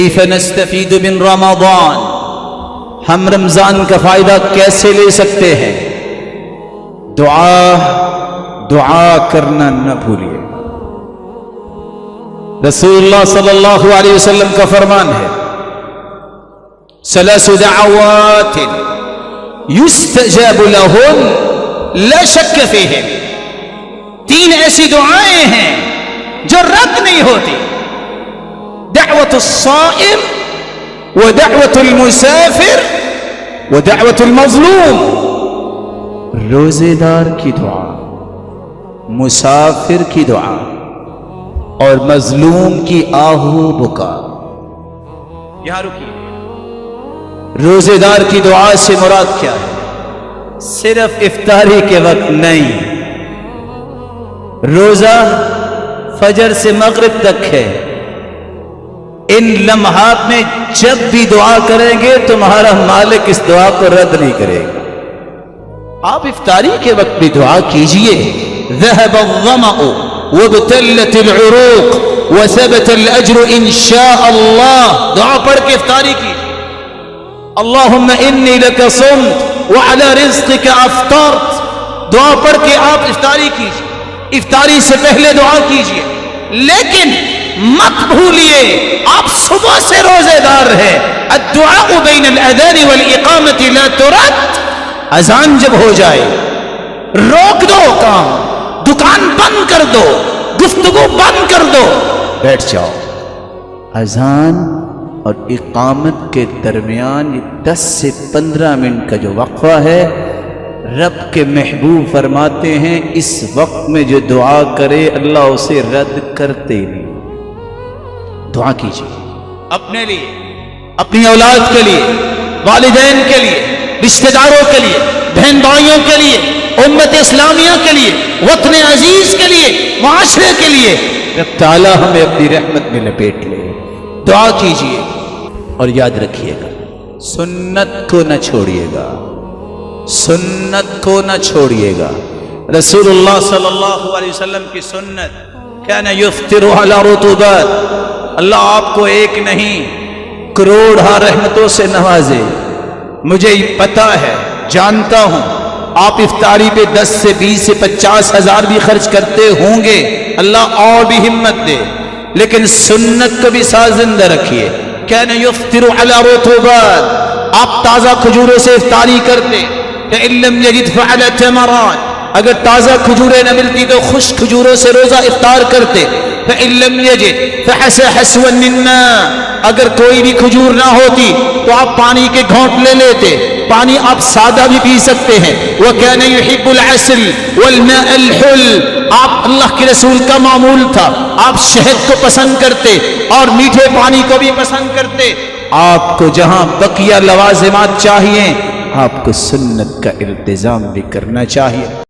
كيف نستفيد من رمضان؟ ہم رمضان کا فائدہ کیسے لے سکتے ہیں؟ دعا کرنا نہ بھولیے۔ رسول اللہ صلی اللہ علیہ وسلم کا فرمان ہے، ثلاث دعوات يستجاب لهن لا شك فيهن، تین ایسی دعائیں ہیں جو رد نہیں ہوتی، دعوت الصائم ودعوت المسافر ودعوت المظلوم، روزے دار کی دعا، مسافر کی دعا اور مظلوم کی آہو بکا۔ یہاں رکیے، روزے دار کی دعا سے مراد کیا ہے؟ صرف افطاری کے وقت نہیں، روزہ فجر سے مغرب تک ہے، ان لمحات میں جب بھی دعا کریں گے تمہارا مالک اس دعا کو رد نہیں کرے گا۔ آپ افطاری کے وقت بھی دعا کیجئے، ذهب الظمأ وابتلت العروق وثبت الاجر ان شاء اللہ، دعا پڑھ کے افطاری کی، اللہم انی لک صمت وعلی رزقک افطرت، دعا پڑھ کے آپ افطاری کیجئے، افطاری سے پہلے دعا کیجئے، لیکن مت بھولیے آپ صبح سے روزے دار ہیں، الدعاء بین الاذان والاقامت لا ترد، اذان جب ہو جائے روک دو کام، دکان بند کر دو، گفتگو بند کر دو، بیٹھ جاؤ۔ اذان اور اقامت کے درمیان 10 سے 15 منٹ کا جو وقفہ ہے، رب کے محبوب فرماتے ہیں اس وقت میں جو دعا کرے اللہ اسے رد کرتے نہیں۔ دعا کیجیے اپنے لیے، اپنی اولاد کے لیے، والدین کے لیے، رشتہ داروں کے لیے، بہن بھائیوں کے لیے، امت اسلامیہ کے لیے، وطن عزیز کے لیے، معاشرے کے لیے، رب تعالی ہمیں اپنی رحمت میں لپیٹ لے۔ دعا کیجیے اور یاد رکھیے گا سنت کو نہ چھوڑیے گا، سنت کو نہ چھوڑیے گا۔ رسول اللہ صلی اللہ علیہ وسلم کی سنت کان یفطر علی رطوبات، اللہ آپ کو ایک نہیں کروڑ رحمتوں سے نوازے۔ مجھے پتا ہے، جانتا ہوں آپ افطاری پہ 10 سے 20 سے 50 ہزار بھی خرچ کرتے ہوں گے، اللہ اور بھی ہمت دے، لیکن سنت کو بھی ساتھ زندہ رکھیے۔ کان یفطر علی رطوبات، آپ تازہ کھجوروں سے افطاری کرتے، فإن لم يجد فعلى تمرات، اگر تازہ کھجوریں نہ ملتی تو خشک کھجوروں سے روزہ افطار کرتے، فإن لم يجد فحسى حسوا من ماء، اگر کوئی بھی کھجور نہ ہوتی تو آپ پانی کے گھونٹ لے لیتے، پانی آپ سادہ بھی پی سکتے ہیں۔ وكان يحب العسل والماء الحل، آپ اللہ کے رسول کا معمول تھا، آپ شہد کو پسند کرتے اور میٹھے پانی کو بھی پسند کرتے۔ آپ کو جہاں بقیہ لوازمات چاہیے، آپ کو سنت کا التزام بھی کرنا چاہیے۔